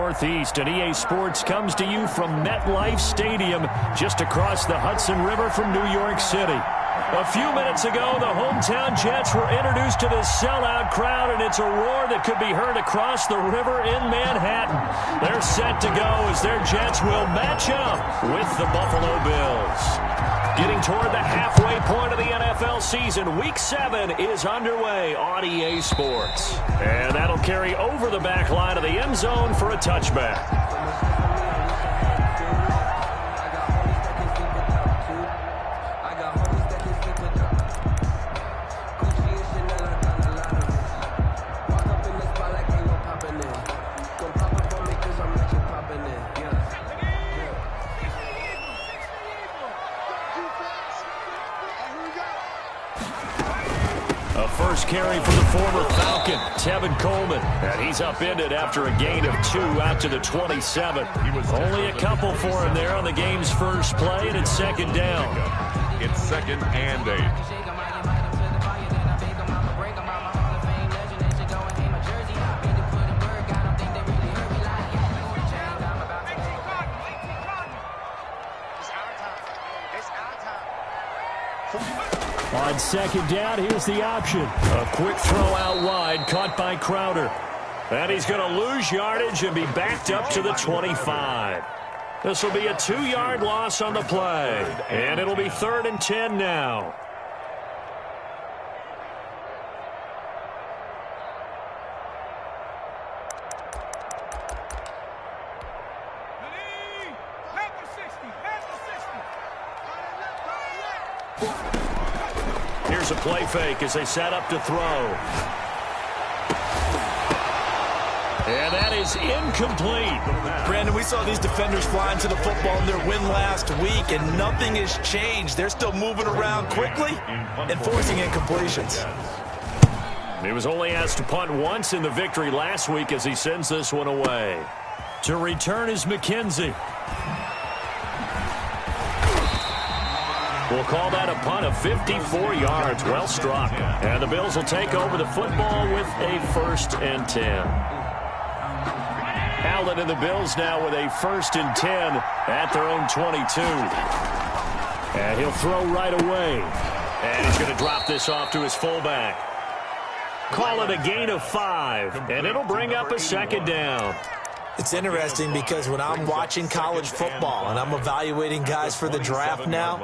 Northeast, and EA Sports comes to you from MetLife Stadium, just across the Hudson River from New York City. A few minutes ago, the hometown Jets were introduced to this sellout crowd, and it's a roar that could be heard across the river in Manhattan. They're set to go as their Jets will match up with the Buffalo Bills. Getting toward the halfway point of the NFL season, Week 7 is underway on EA Sports. And that'll carry over the back line of the end zone for a touchback. First carry for the former Falcon, Tevin Coleman. And he's upended after a gain of 2 out to the 27. Only a couple for him there on the game's first play, and it's second down. It's 2nd and 8. On second down, here's the option. A quick throw out wide, caught by Crowder. And he's going to lose yardage and be backed up to the 25. This will be a 2-yard loss on the play. And it'll be 3rd and 10 now. Here's a play fake as they set up to throw. And that is incomplete. Brandon, we saw these defenders flying to the football in their win last week, and nothing has changed. They're still moving around quickly and forcing incompletions. He was only asked to punt once in the victory last week as he sends this one away. To return is McKenzie. We'll call that a punt of 54 yards. Well struck. And the Bills will take over the football with a 1st and 10. Allen and the Bills now with a 1st and 10 at their own 22. And he'll throw right away. And he's going to drop this off to his fullback. Call it a gain of 5. And it'll bring up a 2nd down. It's interesting because when I'm watching college football and I'm evaluating guys for the draft now,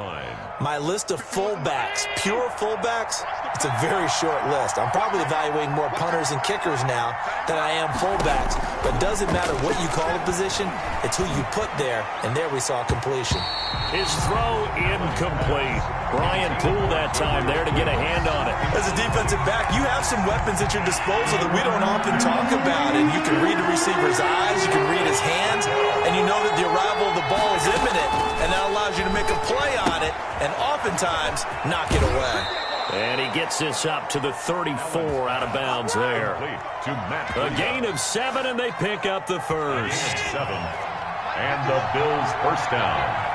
my list of fullbacks, pure fullbacks, it's a very short list. I'm probably evaluating more punters and kickers now than I am fullbacks. But it doesn't matter what you call a position, it's who you put there, and there we saw completion. His throw incomplete. Brian Poole that time there to get a hand on it. As a defensive back, you have some weapons at your disposal that we don't often talk about, and you can read the receiver's eyes, you can read his hands, and you know that the arrival of the ball is imminent, and that allows you to make a play on it, and oftentimes knock it away. And he gets this up to the 34 out of bounds there. A gain of 7, and they pick up the first. 7. And the Bills first down.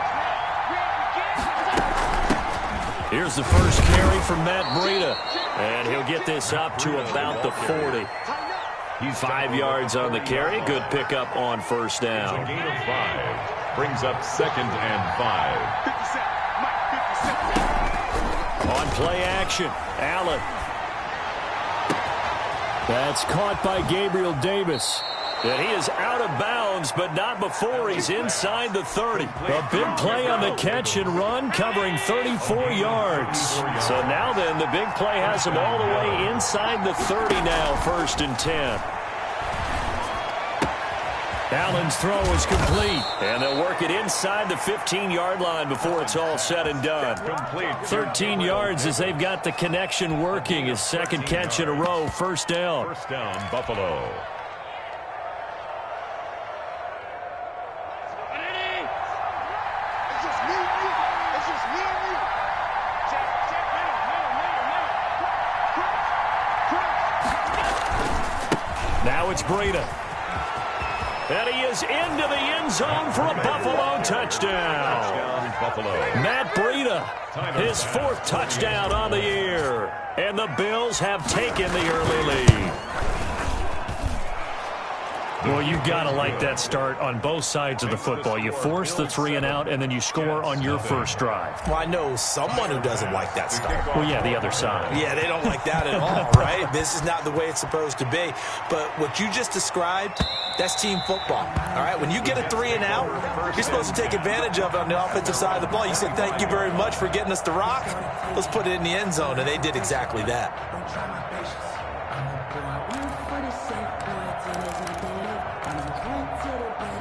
Here's the first carry from Matt Breida. And he'll get this up to about the 40. 5 yards on the carry. Good pickup on first down. A gain of 5. Brings up 2nd and 5. On play action, Allen. That's caught by Gabriel Davis. And he is out of bounds, but not before he's inside the 30. A big play on the catch and run, covering 34 yards. So now then, the big play has him all the way inside the 30 now, 1st and 10. Allen's throw is complete, and they'll work it inside the 15-yard line before it's all said and done. 13 yards as they've got the connection working. His 2nd catch in a row, 1st down. 1st down, Buffalo. Now it's Breida. And he is into the end zone for a Buffalo touchdown. Buffalo. Matt Breida, his 4th touchdown on the year. And the Bills have taken the early lead. Well, you got to like that start on both sides of the football. You force the 3-and-out, and then you score on your first drive. Well, I know someone who doesn't like that start. Well, yeah, the other side. Yeah, they don't like that at all, right? This is not the way it's supposed to be. But what you just described, that's team football, all right? When you get a 3-and-out, you're supposed to take advantage of it on the offensive side of the ball. You said, thank you very much for getting us the rock. Let's put it in the end zone, and they did exactly that.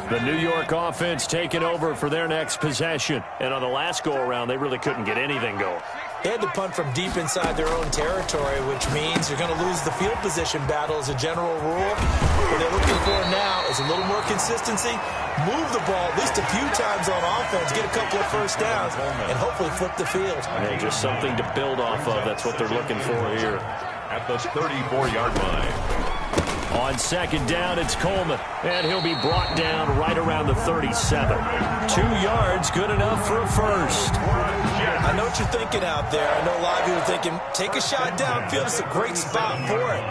The New York offense taking over for their next possession. And on the last go-around, they really couldn't get anything going. They had to punt from deep inside their own territory, which means you're going to lose the field position battle as a general rule. What they're looking for now is a little more consistency, move the ball at least a few times on offense, get a couple of first downs, and hopefully flip the field. Yeah, just something to build off of. That's what they're looking for here. At the 34-yard line. On second down, it's Coleman, and he'll be brought down right around the 37. 2 yards, good enough for a first. I know what you're thinking out there. I know a lot of you are thinking, take a shot downfield. It's a great spot for it.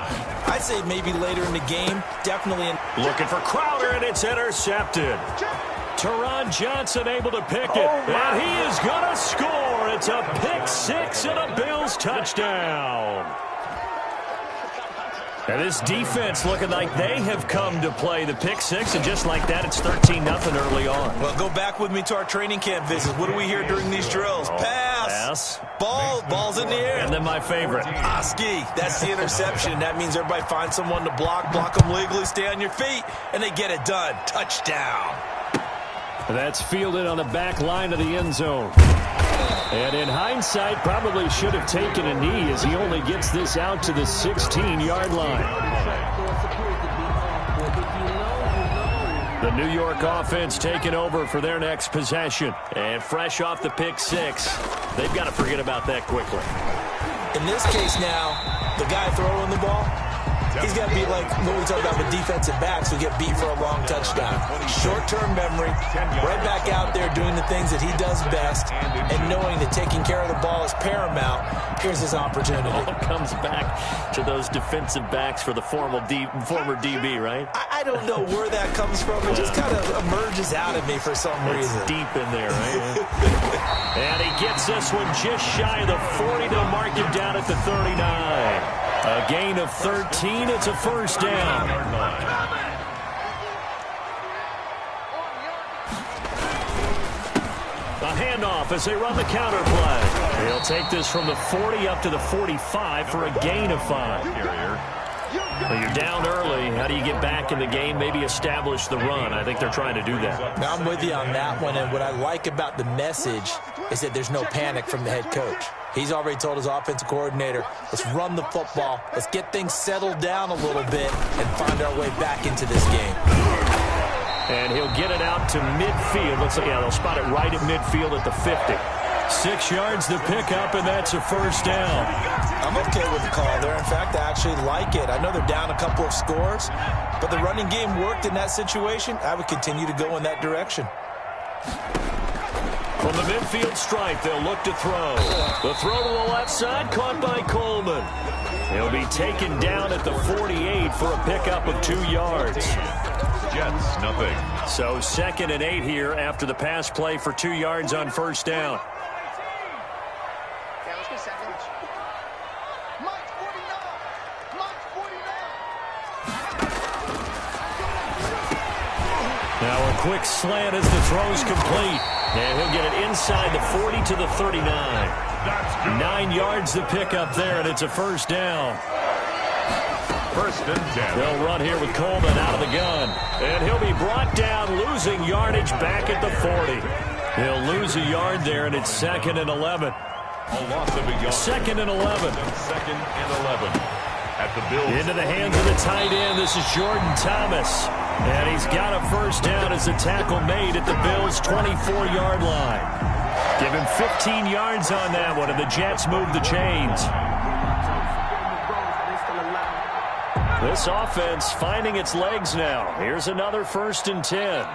I'd say maybe later in the game, definitely. Looking for Crowder, and it's intercepted. Teron Johnson able to pick it, and he is going to score. It's a pick six and a Bills touchdown. And this defense looking like they have come to play the pick six, and just like that, it's 13-0 early on. Well, go back with me to our training camp visits. What do we hear during these drills? Pass. Ball's in the air. And then my favorite. Oski. That's the interception. That means everybody finds someone to block them legally, stay on your feet, and they get it done. Touchdown. That's fielded on the back line of the end zone. And in hindsight, probably should have taken a knee as he only gets this out to the 16-yard line. The New York offense taking over for their next possession. And fresh off the pick six, they've got to forget about that quickly. In this case now, the guy throwing the ball, he's got to be like when we talk about the defensive backs who get beat for a long touchdown. Short-term memory, right back out there doing the things that he does best, and knowing that taking care of the ball is paramount. Here's his opportunity. All comes back to those defensive backs for the former DB, right? I don't know where that comes from. It just kind of emerges out of me for some reason. It's deep in there, right? And he gets this one just shy of the 40 to mark him down at the 39. A gain of 13. It's a first down. A handoff as they run the counter play. He'll take this from the 40 up to the 45 for a gain of 5. Well, you're down early. How do you get back in the game? Maybe establish the run. I think they're trying to do that. Now, I'm with you on that one, and what I like about the message is that there's no panic from the head coach. He's already told his offensive coordinator, let's run the football, let's get things settled down a little bit and find our way back into this game. And he'll get it out to midfield. Looks like, yeah, they'll spot it right at midfield at the 50. 6 yards to pick up, and that's a first down. I'm okay with the call there. In fact, I actually like it. I know they're down a couple of scores, but the running game worked in that situation. I would continue to go in that direction. From the midfield stripe, they'll look to throw. The throw to the left side, caught by Coleman. He'll be taken down at the 48 for a pickup of 2 yards. Jets, nothing. So 2nd and 8 here after the pass play for 2 yards on first down. Now a quick slant as the throw's complete. And he'll get it inside the 40 to the 39. 9 yards to pick up there, and it's a first down. First and 10. They'll run here with Coleman out of the gun. And he'll be brought down, losing yardage back at the 40. He'll lose a yard there, and it's 2nd and 11. A loss of a yard. 2nd and 11. 2nd and 11. At the Bills. Into the hands of the tight end. This is Jordan Thomas. And he's got a first down as a tackle made at the Bills' 24-yard line. Give him 15 yards on that one, and the Jets move the chains. This offense finding its legs now. Here's another 1st and 10.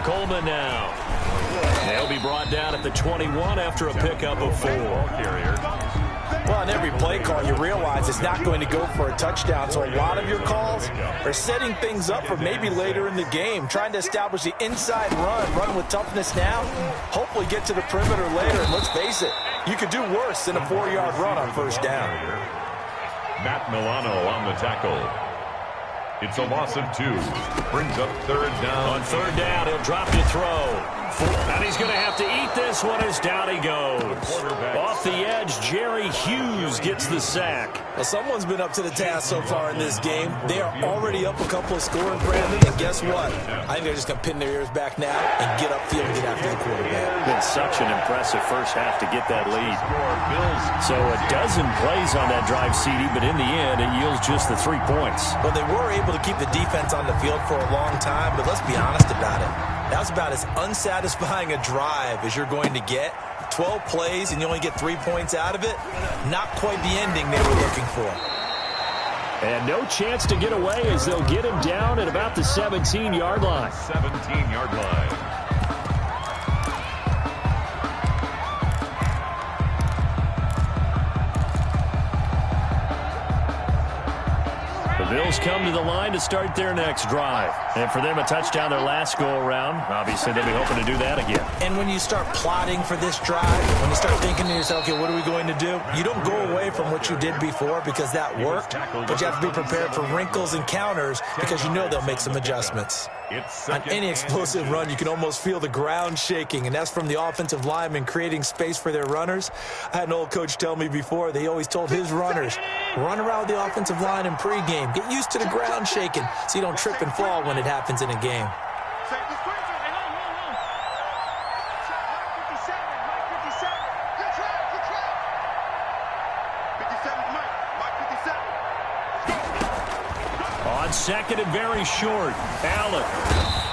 Coleman now. They'll be brought down at the 21 after a pickup of 4. Carrier. Well, in every play call, you realize it's not going to go for a touchdown, so a lot of your calls are setting things up for maybe later in the game, trying to establish the inside run with toughness now, hopefully get to the perimeter later, and let's face it, you could do worse than a 4-yard run on first down. Matt Milano on the tackle. It's a loss of 2. Brings up third down. On third down, he'll drop to throw. And he's going to have to eat this one as down he goes. Off the edge, Jerry Hughes gets the sack. Well, someone's been up to the task so far in this game. They are already up a couple of scoring, Brandon, and guess what? I think they're just going to pin their ears back now and get upfield and get after the quarterback. Been such an impressive first half to get that lead. So a dozen plays on that drive, CD, but in the end, it yields just the 3 points. Well, they were able to keep the defense on the field for a long time, but let's be honest about it. That was about as unsatisfying a drive as you're going to get. 12 plays and you only get 3 points out of it. Not quite the ending they were looking for. And no chance to get away as they'll get him down at about the 17-yard line. 17-yard line. Bills come to the line to start their next drive. And for them, a touchdown their last go-around. Obviously, they'll be hoping to do that again. And when you start plotting for this drive, when you start thinking to yourself, okay, what are we going to do? You don't go away from what you did before because that worked, but you have to be prepared for wrinkles and counters because you know they'll make some adjustments. On any explosive run, you can almost feel the ground shaking, and that's from the offensive linemen creating space for their runners. I had an old coach tell me before, they always told his runners, run around the offensive line in pregame. Get used to the ground shaking so you don't trip and fall when it happens in a game. On second and very short, Allen.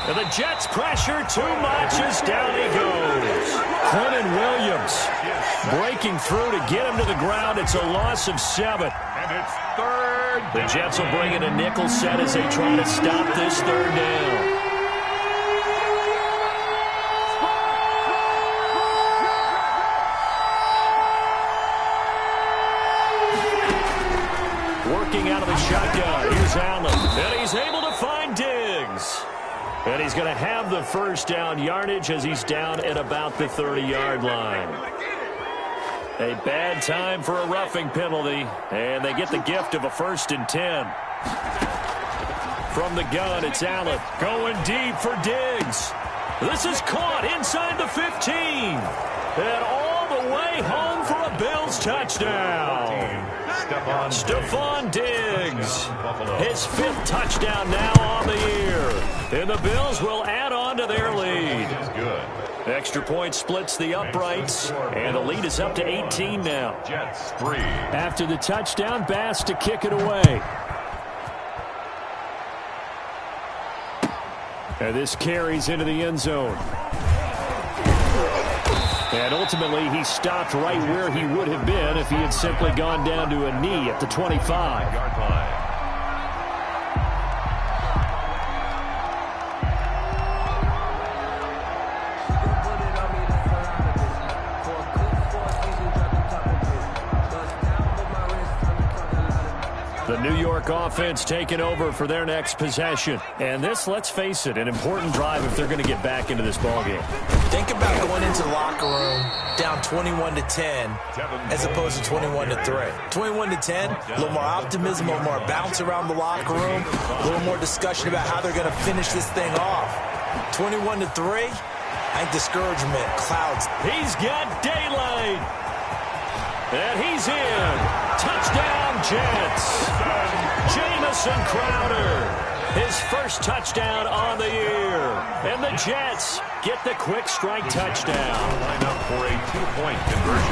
And the Jets pressure too much as down he goes. Quentin Williams breaking through to get him to the ground. It's a loss of 7. And it's third down. The Jets will bring in a nickel set as they try to stop this third down. Working out of the shotgun. Here's Allen. And he's able to find Diggs. And he's going to have the first down yardage as he's down at about the 30-yard line. A bad time for a roughing penalty. And they get the gift of a 1st and 10. From the gun, it's Allen going deep for Diggs. This is caught inside the 15. And all the way home for a Bills touchdown. Stephon Diggs, his 5th touchdown now on the year. And the Bills will add on to their lead. Extra point splits the uprights, and the lead is up to 18 now. Jets 3. After the touchdown, Bass to kick it away. And this carries into the end zone. And ultimately, he stopped right where he would have been if he had simply gone down to a knee at the 25-yard line. The New York offense taking over for their next possession. And this, let's face it, an important drive if they're going to get back into this ballgame. Think about going into the locker room down 21-10 as opposed to 21-3. 21-10, a little more optimism, a little more bounce around the locker room, a little more discussion about how they're going to finish this thing off. 21-3, I think discouragement clouds. He's got daylight. And he's in. Touchdown, Jets. Jamison Crowder, his first touchdown on the year. And the Jets get the quick strike touchdown. Line up for a 2-point conversion.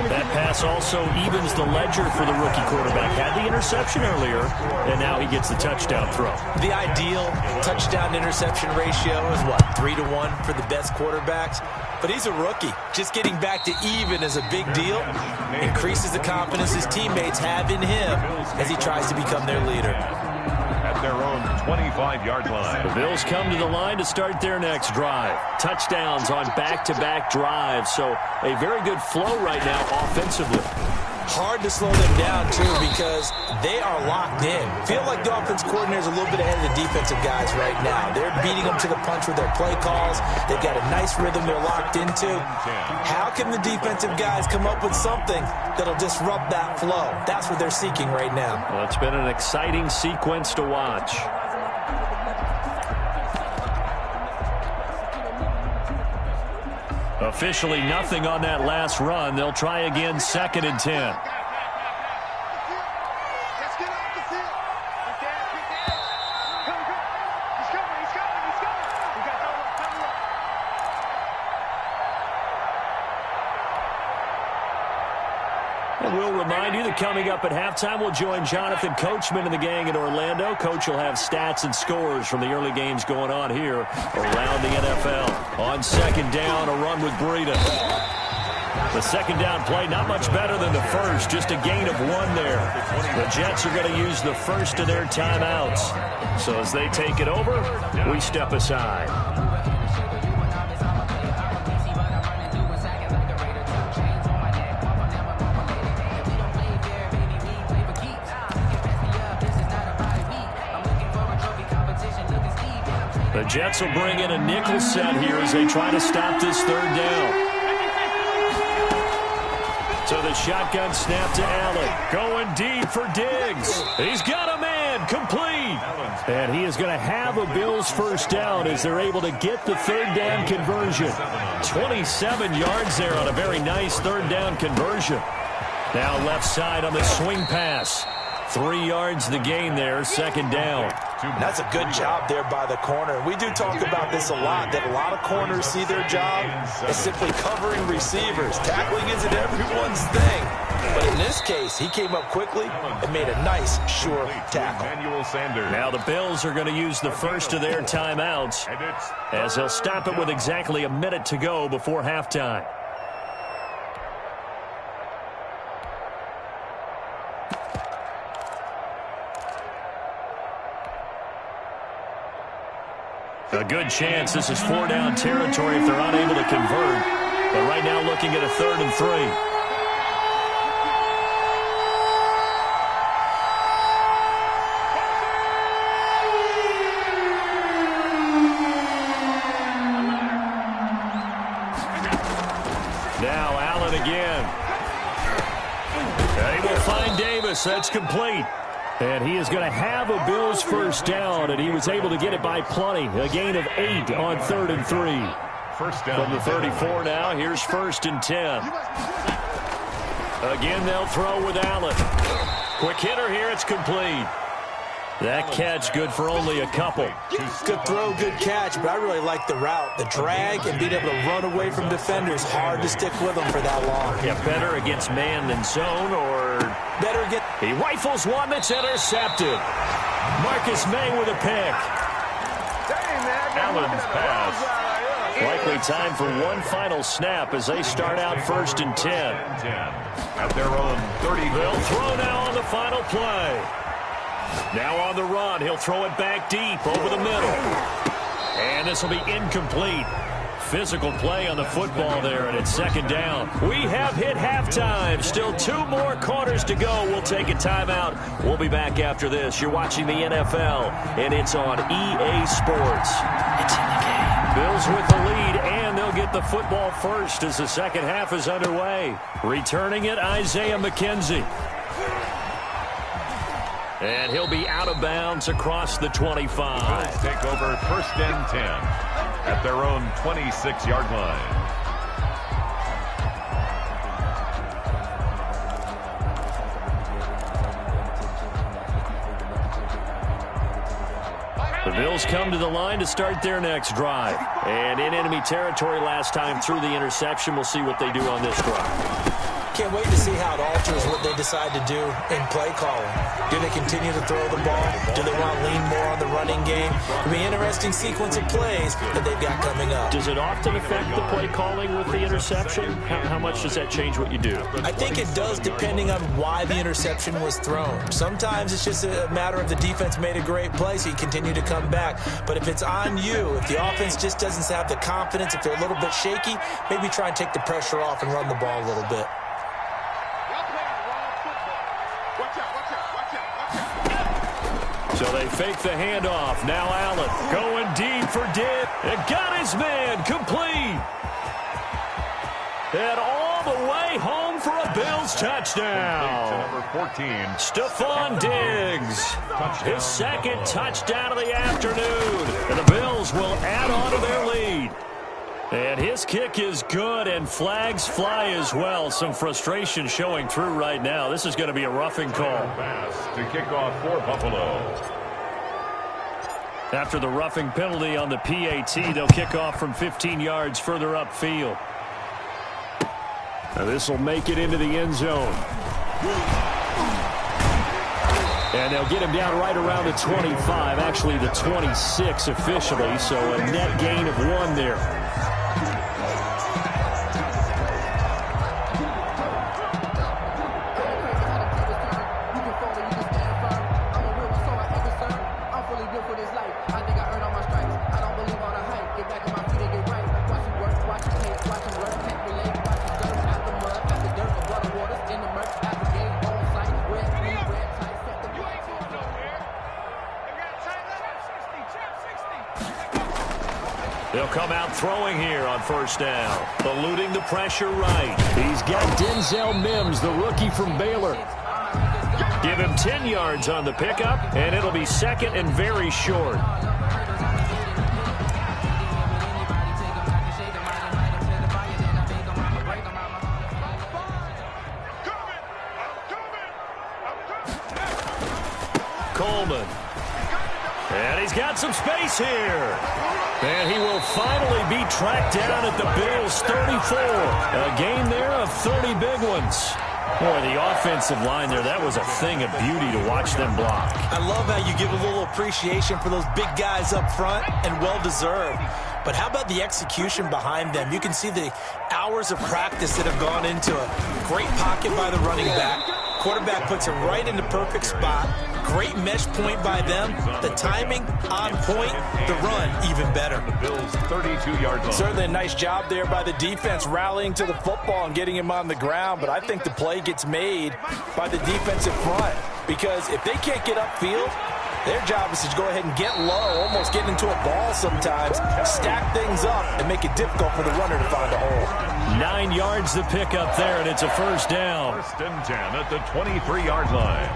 That pass also evens the ledger for the rookie quarterback. Had the interception earlier, and now he gets the touchdown throw. The ideal touchdown-interception ratio is, what, 3-to-1 for the best quarterbacks? But he's a rookie. Just getting back to even is a big deal. Increases the confidence his teammates have in him as he tries to become their leader. At their own 25-yard line. The Bills come to the line to start their next drive. Touchdowns on back-to-back drives, so a very good flow right now offensively. Hard to slow them down, too, because they are locked in. Feel like the offense coordinator is a little bit ahead of the defensive guys right now. They're beating them to the punch with their play calls. They've got a nice rhythm they're locked into. How can the defensive guys come up with something that'll disrupt that flow? That's what they're seeking right now. Well, it's been an exciting sequence to watch. Officially nothing on that last run. They'll try again, 2nd and 10. And we'll remind you that coming up at halftime, we'll join Jonathan Coachman and the gang in Orlando. Coach will have stats and scores from the early games going on here around the NFL. On 2nd down, a run with Breida. The 2nd down play, not much better than the first, just a gain of 1 there. The Jets are going to use the first of their timeouts. So as they take it over, we step aside. The Jets will bring in a nickel set here as they try to stop this 3rd down. So the shotgun snap to Allen. Going deep for Diggs. He's got a man. Complete. And he is going to have a Bills first down as they're able to get the 3rd down conversion. 27 yards there on a very nice 3rd down conversion. Now left side on the swing pass. 3 yards the gain there, 2nd down. That's a good job there by the corner. We do talk about this a lot, that a lot of corners see their job as simply covering receivers. Tackling isn't everyone's thing. But in this case, he came up quickly and made a nice, sure tackle. Now the Bills are going to use the first of their timeouts as they'll stop it with exactly a minute to go before halftime. A good chance this is 4-down territory if they're unable to convert. But right now looking at a 3rd and 3. Now Allen again. They will find Davis. That's complete. And he is going to have a Bills first down, and he was able to get it by plenty. A gain of 8 on 3rd and 3. First down. From the 34 now, here's 1st and 10. Again, they'll throw with Allen. Quick hitter here, it's complete. That catch good for only a couple. Good throw, good catch, but I really like the route. The drag and being able to run away from defenders. Hard to stick with them for that long. Yeah, better against man than zone, or better get... He rifles one that's intercepted. Marcus May with a pick. Allen's pass. Likely time for one final snap as they start out 1st and 10. At their own 30. They'll throw now on the final play. Now on the run, he'll throw it back deep over the middle. And this will be incomplete. Physical play on the football there, and it's 2nd down. We have hit halftime. Still 2 more quarters to go. We'll take a timeout. We'll be back after this. You're watching the NFL, and it's on EA Sports. It's in the game. Bills with the lead, and they'll get the football first as the second half is underway. Returning it, Isaiah McKenzie. And he'll be out of bounds across the 25. Bills take over 1st and 10 at their own 26-yard line. The Bills come to the line to start their next drive. And in enemy territory last time through the interception. We'll see what they do on this drive. Can't wait to see how it alters what they decide to do in play calling. Do they continue to throw the ball? Do they want to lean more on the running game? It'll be an interesting sequence of plays that they've got coming up. Does it often affect the play calling with the interception? How much does that change what you do? I think it does, depending on why the interception was thrown. Sometimes it's just a matter of the defense made a great play, so you continue to come back. But if it's on you, if the offense just doesn't have the confidence, if they're a little bit shaky, maybe try and take the pressure off and run the ball a little bit. fake the handoff. Now Allen going deep for Dibb. It got his man complete. And all the way home for a Bills touchdown. Number 14. Stephon Diggs. His second touchdown of the afternoon. And the Bills will add on to their lead. And his kick is good, and flags fly as well. Some frustration showing through right now. This is going to be a roughing call. Pass to kick off for Buffalo. After the roughing penalty on the PAT, they'll kick off from 15 yards further upfield. Now this will make it into the end zone. And they'll get him down right around the 25, actually the 26 officially, so a net gain of 1 there. They'll come out throwing here on first down. Eluding the pressure right. He's got Denzel Mims, the rookie from Baylor. Give him 10 yards on the pickup, and it'll be second and very short. Coleman. And he's got some space here. And he will finally be tracked down at the Bills' 34. A gain there of 30 big ones. Boy, the offensive line there, that was a thing of beauty to watch them block. I love how you give a little appreciation for those big guys up front, and well-deserved. But how about the execution behind them? You can see the hours of practice that have gone into it. Great pocket by the running back. Quarterback puts it right in the perfect spot. Great mesh point by them. The timing on point. The run even better. The Bills 32-yard line. Certainly a nice job there by the defense rallying to the football and getting him on the ground. But I think the play gets made by the defensive front. Because if they can't get upfield, their job is to go ahead and get low, almost get into a ball sometimes, stack things up, and make it difficult for the runner to find a hole. 9 yards to pick up there, and it's a first down. First and 10 at the 23-yard line.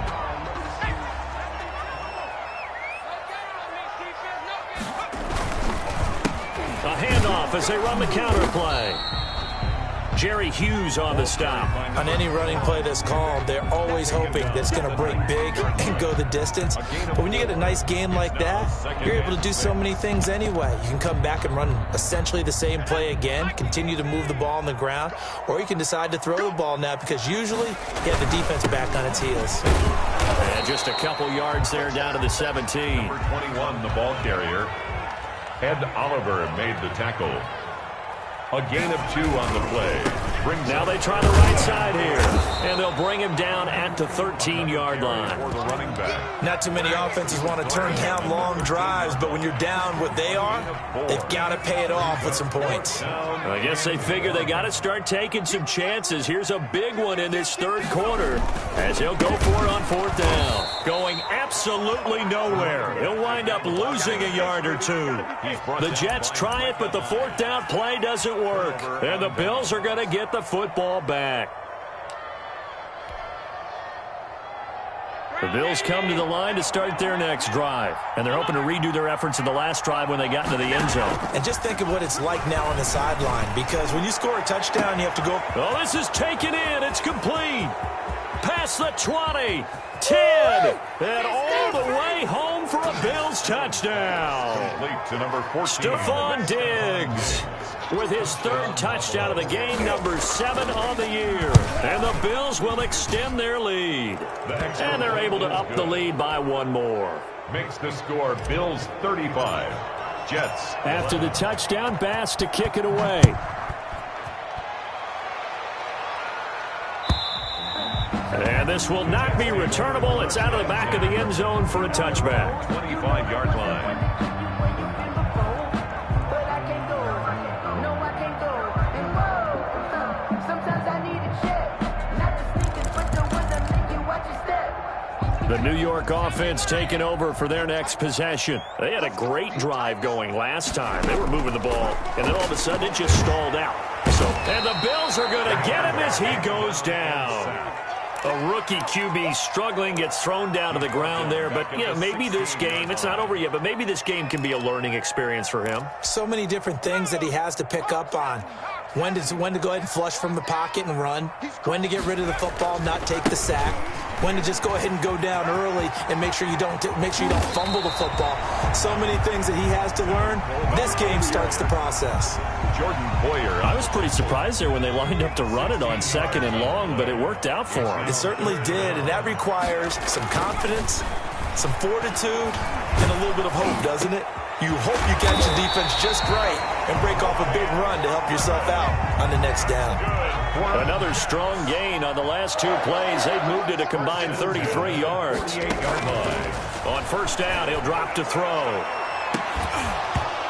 A handoff as they run the counter play. Jerry Hughes on the stop. On any running play that's called, they're always hoping that it's going to break big and go the distance. But when you get a nice game like that, you're able to do so many things anyway. You can come back and run essentially the same play again, continue to move the ball on the ground, or you can decide to throw the ball now because usually you have the defense back on its heels. And just a couple yards there down to the 17. Number 21, the ball carrier. Ed Oliver made the tackle. A gain of 2 on the play. Now they try the right side here. And they'll bring him down at the 13-yard line. For the running back. Not too many offenses want to turn down long drives, but when you're down what they are, they've got to pay it off with some points. I guess they figure they got to start taking some chances. Here's a big one in this third quarter as he'll go for it on fourth down. Going absolutely nowhere. He'll wind up losing a yard or 2. The Jets try it, but the fourth down play doesn't work. And the Bills are going to get the football back. The Bills come to the line to start their next drive. And they're hoping to redo their efforts in the last drive when they got into the end zone. And just think of what it's like now on the sideline, because when you score a touchdown, you have to go. Oh, this is taken in. It's complete. Past the 20, 10, and all the way home for a Bills touchdown. Complete to number 14. Stephon Diggs with his third touchdown of the game, number 7 on the year. And the Bills will extend their lead. And they're able to up the lead by 1 more. Makes the score Bills 35. Jets. After the touchdown, Bass to kick it away. And this will not be returnable. It's out of the back of the end zone for a touchback. 25-yard line. The New York offense taking over for their next possession. They had a great drive going last time. They were moving the ball, and then all of a sudden it just stalled out. And the Bills are going to get him as he goes down. A rookie QB struggling, gets thrown down to the ground there. But, you know, maybe this game, it's not over yet, but maybe this game can be a learning experience for him. So many different things that he has to pick up on. When to go ahead and flush from the pocket and run. When to get rid of the football, not take the sack. When to just go ahead and go down early and make sure you don't fumble the football. So many things that he has to learn. This game starts the process. Jordan Poyer. I was pretty surprised there when they lined up to run it on 2nd and long, but it worked out for him. It certainly did, and that requires some confidence, some fortitude, and a little bit of hope, doesn't it? You hope you catch the defense just right and break off a big run to help yourself out on the next down. Another strong gain on the last 2 plays. They've moved it a combined 33 yards. On 1st down, he'll drop to throw.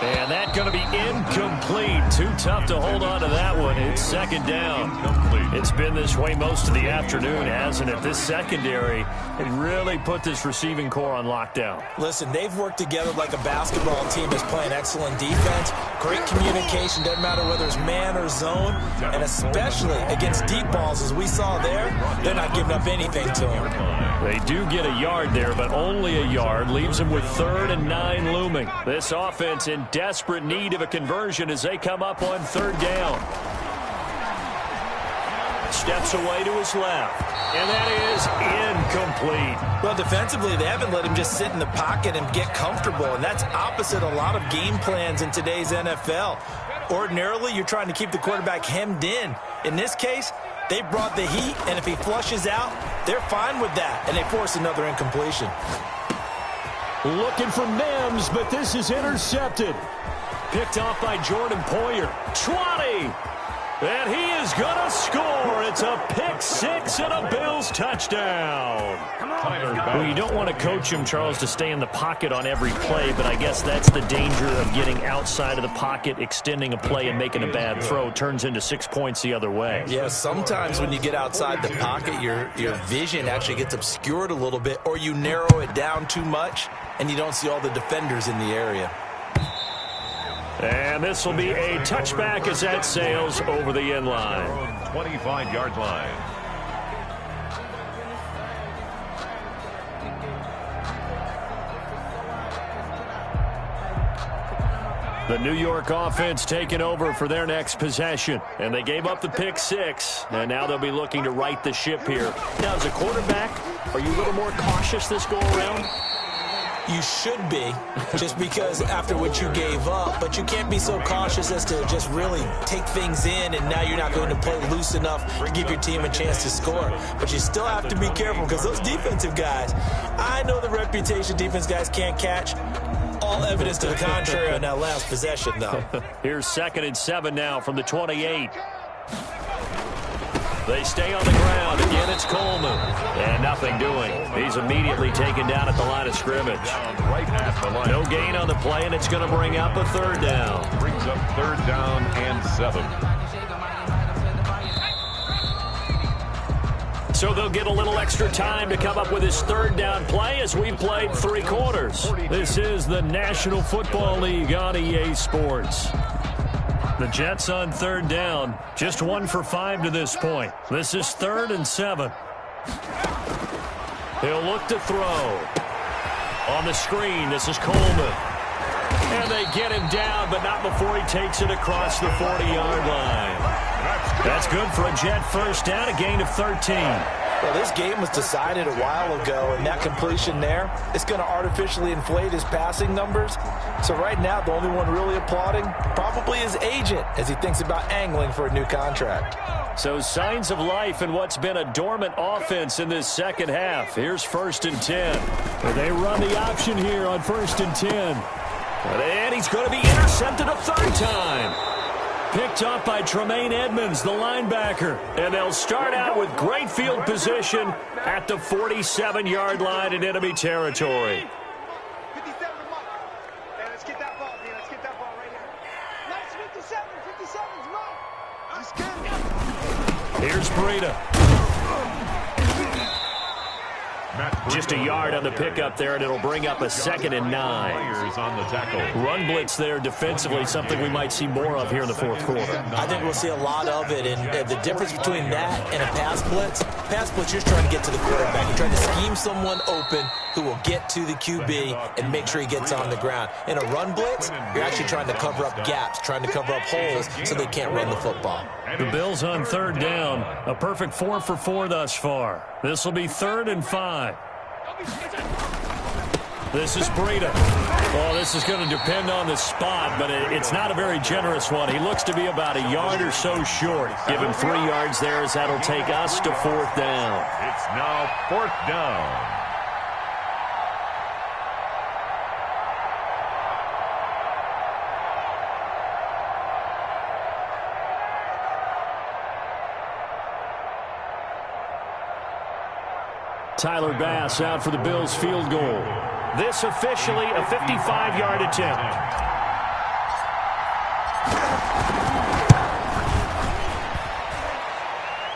And that's going to be incomplete. Too tough to hold on to that one. It's 2nd down. It's been this way most of the afternoon, hasn't it? This secondary, it really put this receiving core on lockdown. Listen, they've worked together like a basketball team that's playing excellent defense. Great communication, doesn't matter whether it's man or zone. And especially against deep balls, as we saw there, they're not giving up anything to them. They do get a yard there, but only a yard. Leaves them with 3rd and 9 looming. This offense in desperate need of a conversion as they come up on 3rd down. Steps away to his left, and that is incomplete. Well, defensively, they haven't let him just sit in the pocket and get comfortable, and that's opposite a lot of game plans in today's NFL. Ordinarily, you're trying to keep the quarterback hemmed in. In this case, they brought the heat, and if he flushes out, they're fine with that, and they force another incompletion. Looking for Mims, but this is intercepted. Picked off by Jordan Poyer. 20! And he is going to score. It's a pick 6 and a Bills touchdown. Well, you don't want to coach him, Charles, to stay in the pocket on every play, but I guess that's the danger of getting outside of the pocket, extending a play, and making a bad throw. Turns into 6 points the other way. Yeah, sometimes when you get outside the pocket, your vision actually gets obscured a little bit, or you narrow it down too much, and you don't see all the defenders in the area. And this will be a touchback as that sails over the end line. 25-yard line. The New York offense taking over for their next possession. And they gave up the pick 6, and now they'll be looking to right the ship here. Now, as a quarterback, are you a little more cautious this go-around? You should be, just because after what you gave up, but you can't be so cautious as to just really take things in, and now you're not going to play loose enough to give your team a chance to score. But you still have to be careful, because those defensive guys, I know the reputation defense guys can't catch. All evidence to the contrary on that last possession, though. Here's 2nd and 7 now from the 28. They stay on the ground. Again, it's Coleman. And nothing doing. He's immediately taken down at the line of scrimmage. No gain on the play, and it's going to bring up a 3rd down. Brings up 3rd down and 7. So they'll get a little extra time to come up with his 3rd down play as we played 3 quarters. This is the National Football League on EA Sports. The Jets on 3rd down. Just 1 for 5 to this point. This is 3rd and 7. He'll look to throw. On the screen, this is Coleman. And they get him down, but not before he takes it across the 40-yard line. That's good for a Jet 1st down, a gain of 13. Well, this game was decided a while ago, and that completion there, it's going to artificially inflate his passing numbers. So right now, the only one really applauding probably his agent as he thinks about angling for a new contract. So signs of life in what's been a dormant offense in this second half. Here's 1st and 10. And they run the option here on 1st and 10. And he's going to be intercepted a 3rd time. Picked up by Tremaine Edmonds, the linebacker. And they'll start out with great field position at the 47-yard line in enemy territory. 57, Mike. Hey, let's get that ball, dude. Let's get that ball right here. Nice 57. 57's mine. Let's get it. Here's Breida. Just a yard on the pickup there, and it'll bring up a 2nd and 9. On the tackle. Run blitz there defensively, something we might see more of here in the fourth quarter. I think we'll see a lot of it, and the difference between that and a pass blitz, you're trying to get to the quarterback. You're trying to scheme someone open who will get to the QB and make sure he gets on the ground. In a run blitz, you're actually trying to cover up gaps, trying to cover up holes so they can't run the football. The Bills on 3rd down, a perfect 4 for 4 thus far. This will be 3rd and 5. This is Breida. Well, this is going to depend on the spot, but it's not a very generous one. He looks to be about a yard or so short. Give him 3 yards there, as that'll take us to 4th down. It's now 4th down. Tyler Bass out for the Bills field goal. This officially a 55-yard attempt.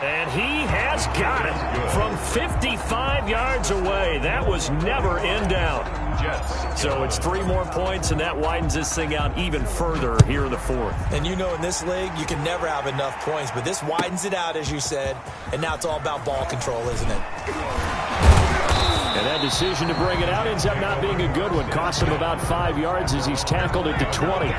And he has got it from 55 yards away. That was never in doubt. So it's 3 more points, and that widens this thing out even further here in the 4th. And you know in this league, you can never have enough points, but this widens it out, as you said, and now it's all about ball control, isn't it? And that decision to bring it out ends up not being a good one. Costs him about 5 yards as he's tackled at the 20.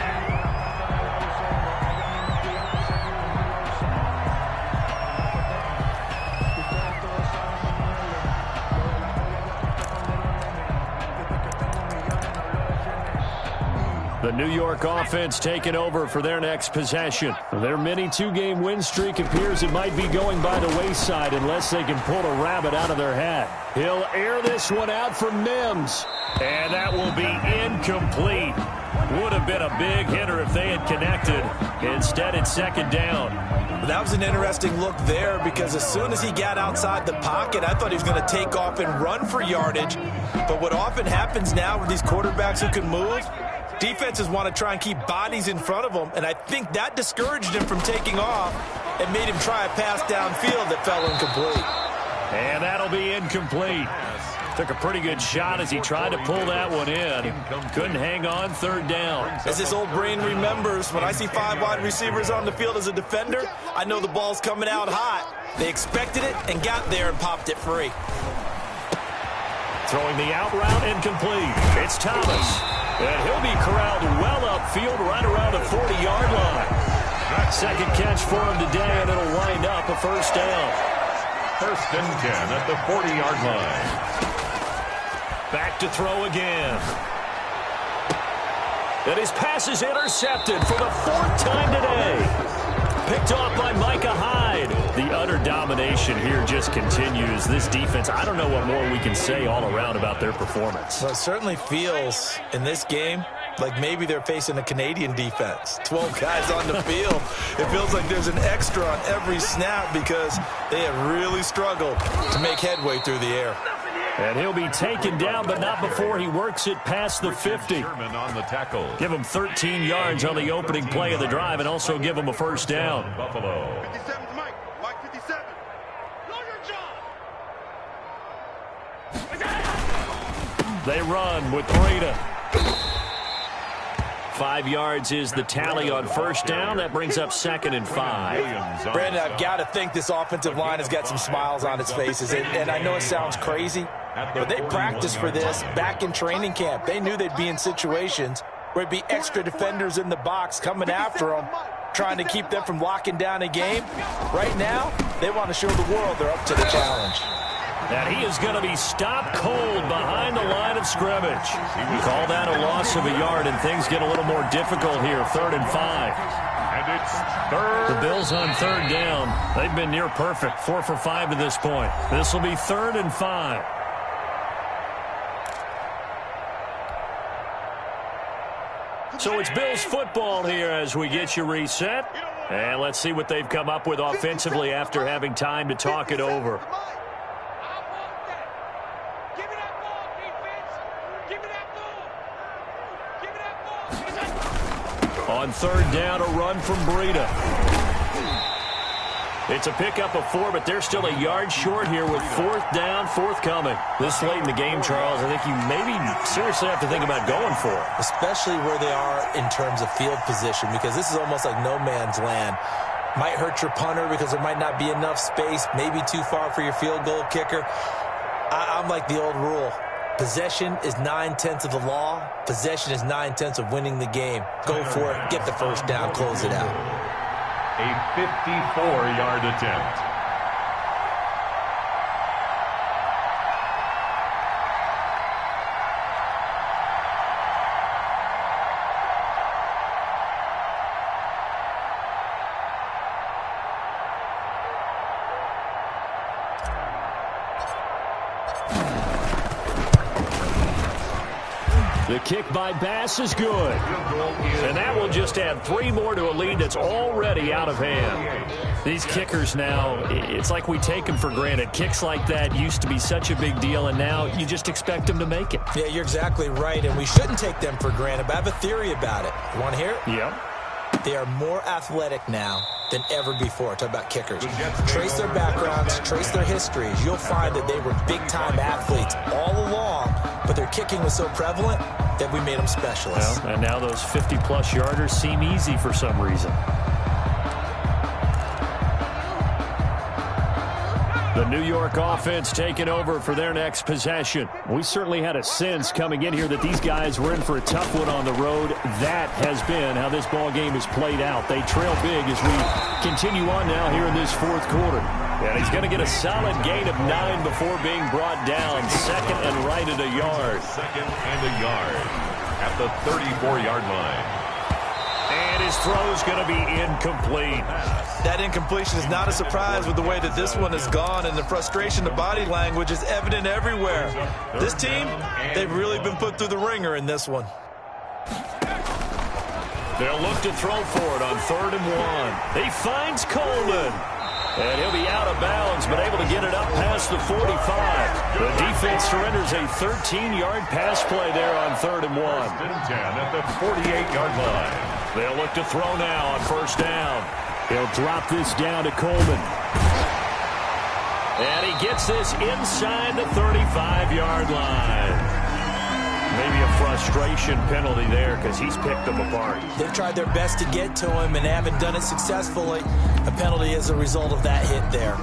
The New York offense taking over for their next possession. Their mini 2-game win streak appears it might be going by the wayside unless they can pull a rabbit out of their hat. He'll air this one out for Mims. And that will be incomplete. Would have been a big hitter if they had connected. Instead, it's 2nd down. That was an interesting look there because as soon as he got outside the pocket, I thought he was going to take off and run for yardage. But what often happens now with these quarterbacks who can move, defenses want to try and keep bodies in front of them, and I think that discouraged him from taking off and made him try a pass downfield that fell incomplete. And that'll be incomplete. Took a pretty good shot as he tried to pull that one in. Couldn't hang on, 3rd down. As this old brain remembers, when I see 5 wide receivers on the field as a defender, I know the ball's coming out hot. They expected it and got there and popped it free. Throwing the out route incomplete. It's Thomas. And he'll be corralled well upfield right around the 40-yard line. 2nd catch for him today, and it'll wind up a 1st down. 1st and 10 at the 40-yard line. Back to throw again. And his pass is intercepted for the 4th time today. Picked off by Micah Hyde. The utter domination here just continues. This defense, I don't know what more we can say all around about their performance. Well, it certainly feels in this game like maybe they're facing a Canadian defense. 12 guys on the field. It feels like there's an extra on every snap because they have really struggled to make headway through the air. And he'll be taken down, but not before he works it past the 50. On the tackle. Give him 13 yards on the opening play of the drive and also give him a 1st down. Buffalo. 57 to Mike. Mike 57. Know your job. They run with Breida. 5 yards is the tally on 1st down. That brings up 2nd and 5. Brandon, I've got to think this offensive line has got some smiles on its faces. And I know it sounds crazy, but they practiced for this back in training camp. They knew they'd be in situations where it'd be extra defenders in the box coming after them, trying to keep them from locking down a game. Right now, they want to show the world they're up to the challenge. And he is going to be stopped cold behind the line of scrimmage. Call that a loss of a yard, and things get a little more difficult here. 3rd and 5. And it's 3rd. The Bills on 3rd down. They've been near perfect. 4 for 5 to this point. This will be 3rd and 5. So it's Bills football here as we get you reset. And let's see what they've come up with offensively after having time to talk it over. On 3rd down, a run from Breida. It's a pickup of 4, but they're still a yard short here with 4th down, forthcoming. This late in the game, Charles, I think you maybe seriously have to think about going for it. Especially where they are in terms of field position, because this is almost like no man's land. Might hurt your punter because there might not be enough space, maybe too far for your field goal kicker. I'm like the old rule. Possession is 9/10 of the law. Possession is 9/10 of winning the game. Go for it. Get the first down. Close it out. A 54-yard attempt. The kick by Bass is good. And that will just add 3 more to a lead that's already out of hand. These kickers now, it's like we take them for granted. Kicks like that used to be such a big deal, and now you just expect them to make it. Yeah, you're exactly right, and we shouldn't take them for granted, but I have a theory about it. You want to hear it? Yep. They are more athletic now than ever before. Talk about kickers. Trace their backgrounds, trace their histories. You'll find that they were big-time athletes all along, but their kicking was so prevalent that we made them specialists. Well, and now those 50-plus yarders seem easy for some reason. The New York offense taking over for their next possession. We certainly had a sense coming in here that these guys were in for a tough one on the road. That has been how this ball game has played out. They trail big as we continue on now here in this 4th quarter. And he's going to get a solid gain of 9 before being brought down. 2nd and right at a yard. 2nd and a yard at the 34-yard line. And his throw is going to be incomplete. That incompletion is not a surprise with the way that this one has gone, and the frustration, the body language is evident everywhere. This team, they've really been put through the ringer in this one. They'll look to throw for it on 3rd and 1. He finds Coleman. And he'll be out of bounds, but able to get it up past the 45. The defense surrenders a 13-yard pass play there on 3rd and 1. 1st and 10 at the 48-yard line. They'll look to throw now on 1st down. He'll drop this down to Coleman. And he gets this inside the 35-yard line. Maybe a frustration penalty there because he's picked them apart. They've tried their best to get to him and haven't done it successfully. A penalty as a result of that hit there.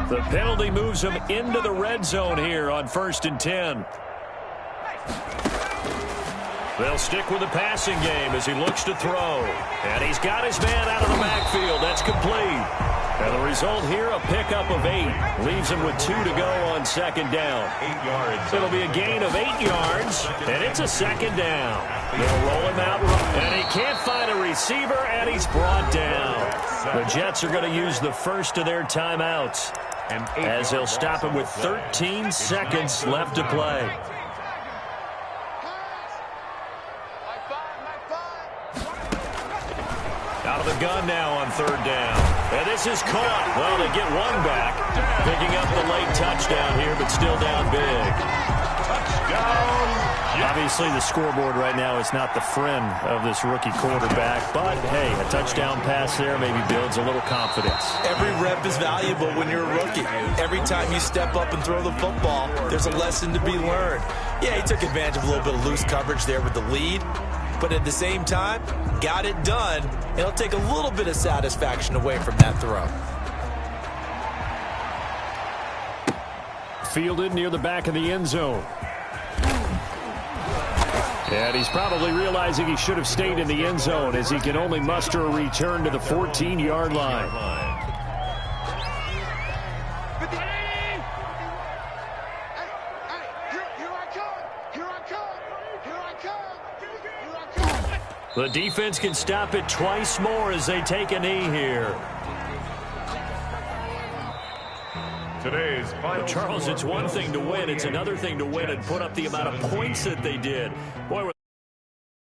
The penalty moves him into the red zone here on 1st and 10. They'll stick with the passing game as he looks to throw. And he's got his man out of the backfield. That's complete. And the result here, a pickup of 8. Leaves him with 2 to go on 2nd down. 8 yards. It'll be a gain of 8 yards, and it's a 2nd down. They'll roll him out, and he can't find a receiver, and he's brought down. The Jets are going to use the first of their timeouts as they'll stop him with 13 seconds left to play. Out of the gun now on 3rd down. And this is caught. Well, they get one back. Picking up the late touchdown here, but still down big. Touchdown. Obviously, the scoreboard right now is not the friend of this rookie quarterback. But, hey, a touchdown pass there maybe builds a little confidence. Every rep is valuable when you're a rookie. Every time you step up and throw the football, there's a lesson to be learned. Yeah, he took advantage of a little bit of loose coverage there with the lead. But at the same time, got it done. It'll take a little bit of satisfaction away from that throw. Fielded near the back of the end zone. And he's probably realizing he should have stayed in the end zone as he can only muster a return to the 14-yard line. The defense can stop it twice more as they take a knee here. Today's final Charles, it's one thing to win. It's another thing to win and put up the amount of points that they did. Boy,